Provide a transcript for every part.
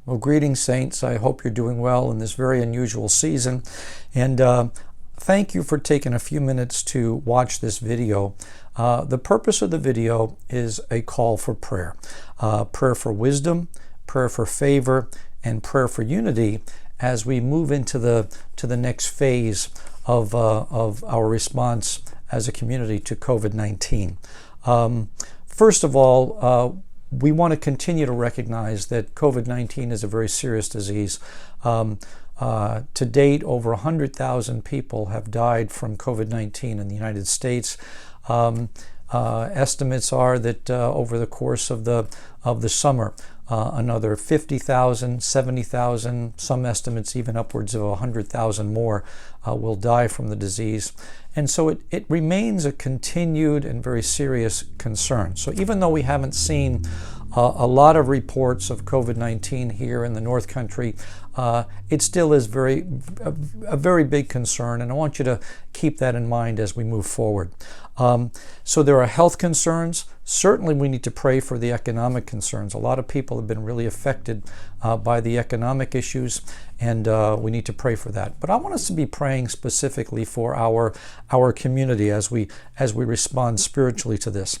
Well, greetings, saints. I hope you're doing well in this very unusual season. And thank you for taking a few minutes to watch this video. The purpose of the video is a call for prayer. Prayer for wisdom, prayer for favor, and prayer for unity as we move into the next phase of our response as a community to COVID-19. First of all, we want to continue to recognize that COVID-19 is a very serious disease. To date, over 100,000 people have died from COVID-19 in the United States. Estimates are that over the course of the summer, another 50,000, 70,000, some estimates even upwards of 100,000 more will die from the disease. And so it remains a continued and very serious concern. So even though we haven't seen a lot of reports of COVID-19 here in the North Country, it still is a very big concern, and I want you to keep that in mind as we move forward. So there are health concerns. Certainly we need to pray for the economic concerns. A lot of people have been really affected by the economic issues, and we need to pray for that. But I want us to be praying specifically for our community as we respond spiritually to this.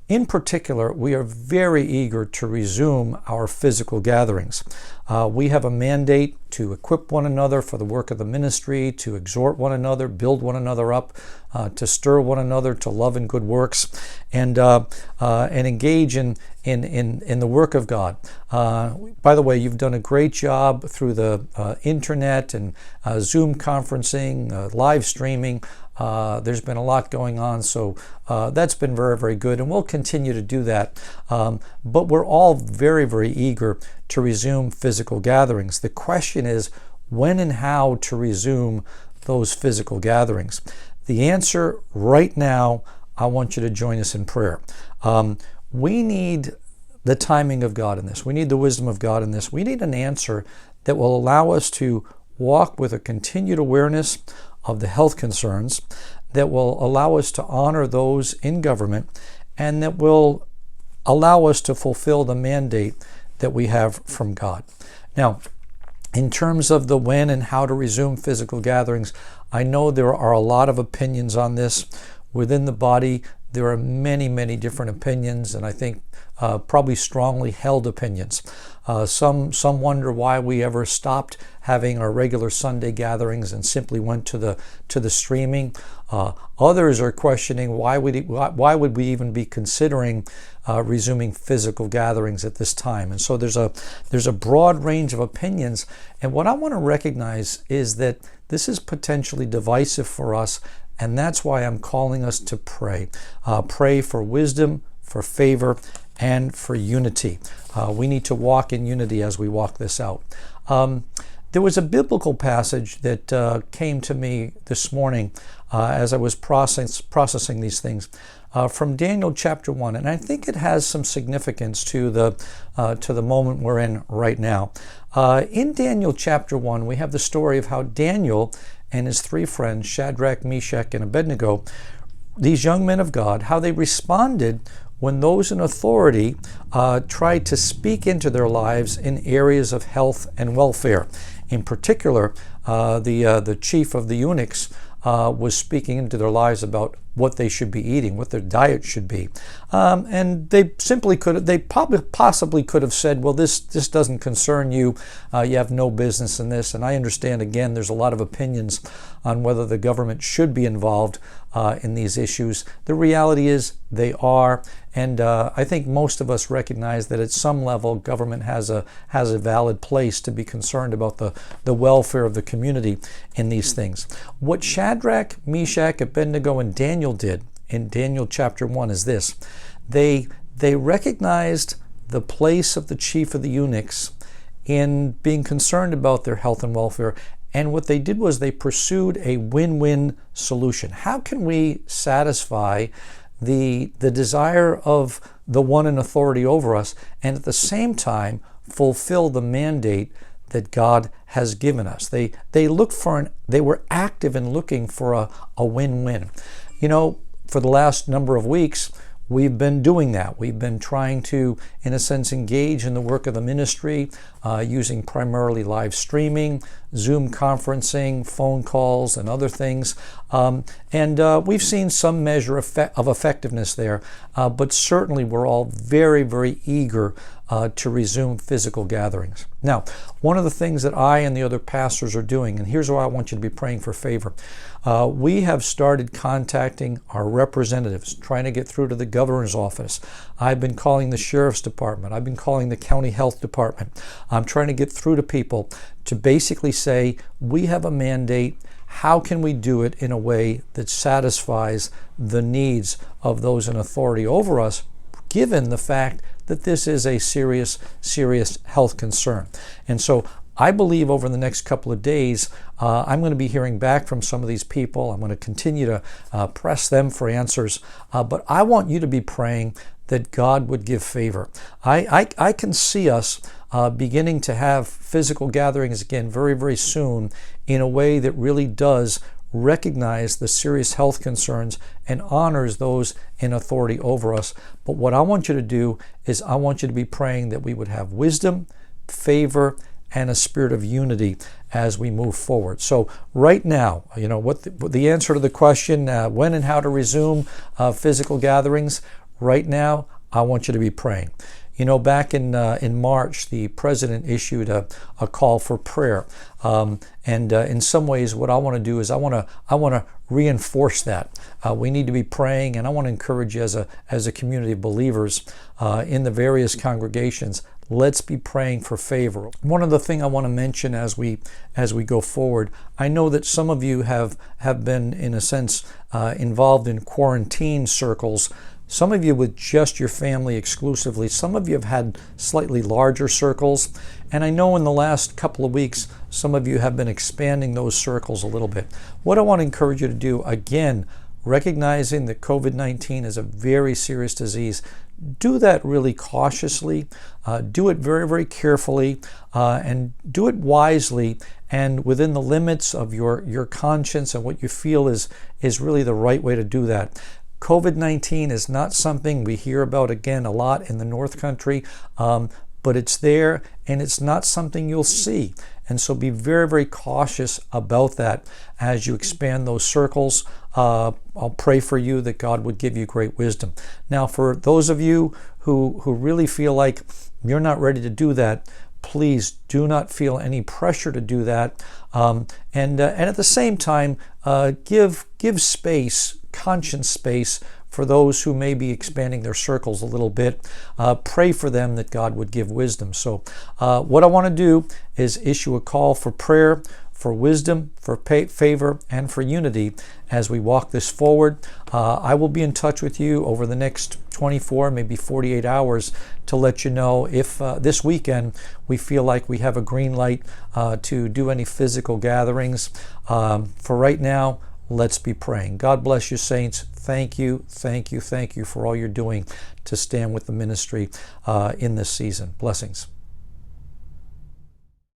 In particular, we are very eager to resume our physical gatherings. We have a mandate to equip one another for the work of the ministry, to exhort one another, build one another up, to stir one another to love and good works, and engage in the work of God. By the way, you've done a great job through the internet and Zoom conferencing, live streaming. There's been a lot going on, so that's been very, very good, and we'll continue to do that. But we're all very, very eager to resume physical gatherings. The question is when and how to resume those physical gatherings. The answer right now, I want you to join us in prayer. We need the timing of God in this. We need the wisdom of God in this. We need an answer that will allow us to walk with a continued awareness of the health concerns, that will allow us to honor those in government, and that will allow us to fulfill the mandate that we have from God. Now, in terms of the when and how to resume physical gatherings, I know there are a lot of opinions on this. Within the body, there are many, many different opinions, and I think probably strongly held opinions. Some wonder why we ever stopped having our regular Sunday gatherings and simply went to the streaming. Others are questioning why would we even be considering resuming physical gatherings at this time. And so there's a broad range of opinions. And what I want to recognize is that this is potentially divisive for us, and that's why I'm calling us to pray. Pray for wisdom, for favor, and for unity. We need to walk in unity as we walk this out. There was a biblical passage that came to me this morning as I was processing these things from Daniel chapter 1, and I think it has some significance to the moment we're in right now. In Daniel chapter 1, we have the story of how Daniel and his three friends, Shadrach, Meshach, and Abednego, these young men of God, how they responded when those in authority tried to speak into their lives in areas of health and welfare. In particular, the chief of the eunuchs was speaking into their lives about what they should be eating, what their diet should be. And they possibly could have said, well, this doesn't concern you. You have no business in this. And I understand, again, there's a lot of opinions on whether the government should be involved in these issues. The reality is they are. And I think most of us recognize that at some level, government has a valid place to be concerned about the welfare of the community in these things. What Shadrach, Meshach, Abednego, and Daniel did in Daniel chapter 1 is this. They recognized the place of the chief of the eunuchs in being concerned about their health and welfare. And what they did was they pursued a win-win solution. How can we satisfy the desire of the one in authority over us and at the same time fulfill the mandate that God has given us? They were active in looking for a win-win. You know, for the last number of weeks, we've been doing that. We've been trying to, in a sense, engage in the work of the ministry using primarily live streaming, Zoom conferencing, phone calls, and other things. And we've seen some measure of effectiveness there, but certainly we're all very, very eager to resume physical gatherings. Now, one of the things that I and the other pastors are doing, and here's why I want you to be praying for favor. We have started contacting our representatives, trying to get through to the governor's office. I've been calling the sheriff's department. I've been calling the county health department. I'm trying to get through to people to basically say, we have a mandate. How can we do it in a way that satisfies the needs of those in authority over us, given the fact that this is a serious, serious health concern? And so I believe over the next couple of days, I'm going to be hearing back from some of these people. I'm going to continue to press them for answers. But I want you to be praying that God would give favor. I can see us beginning to have physical gatherings again very, very soon in a way that really does recognize the serious health concerns and honors those in authority over us. But what I want you to do is I want you to be praying that we would have wisdom, favor, and a spirit of unity as we move forward. So right now, what the answer to the question, when and how to resume physical gatherings, right now, I want you to be praying. Back in March, the president issued a call for prayer, and in some ways, what I want to do is I want to reinforce that. We need to be praying, and I want to encourage you as a community of believers in the various congregations. Let's be praying for favor. One other thing I want to mention as we go forward, I know that some of you have been, in a sense, involved in quarantine circles. Some of you with just your family exclusively. Some of you have had slightly larger circles. And I know in the last couple of weeks, some of you have been expanding those circles a little bit. What I want to encourage you to do, again, recognizing that COVID-19 is a very serious disease, do that really cautiously, do it very, very carefully, and do it wisely and within the limits of your conscience and what you feel is really the right way to do that. COVID-19 is not something we hear about again a lot in the North Country, but it's there and it's not something you'll see. And so be very, very cautious about that as you expand those circles. I'll pray for you that God would give you great wisdom. Now, for those of you who really feel like you're not ready to do that, please do not feel any pressure to do that. And at the same time, give space, conscience space, for those who may be expanding their circles a little bit. Pray for them that God would give wisdom. So what I want to do is issue a call for prayer, for wisdom, for favor, and for unity as we walk this forward. I will be in touch with you over the next 24, maybe 48 hours to let you know if this weekend we feel like we have a green light to do any physical gatherings. For right now, let's be praying. God bless you, saints. Thank you for all you're doing to stand with the ministry in this season. Blessings.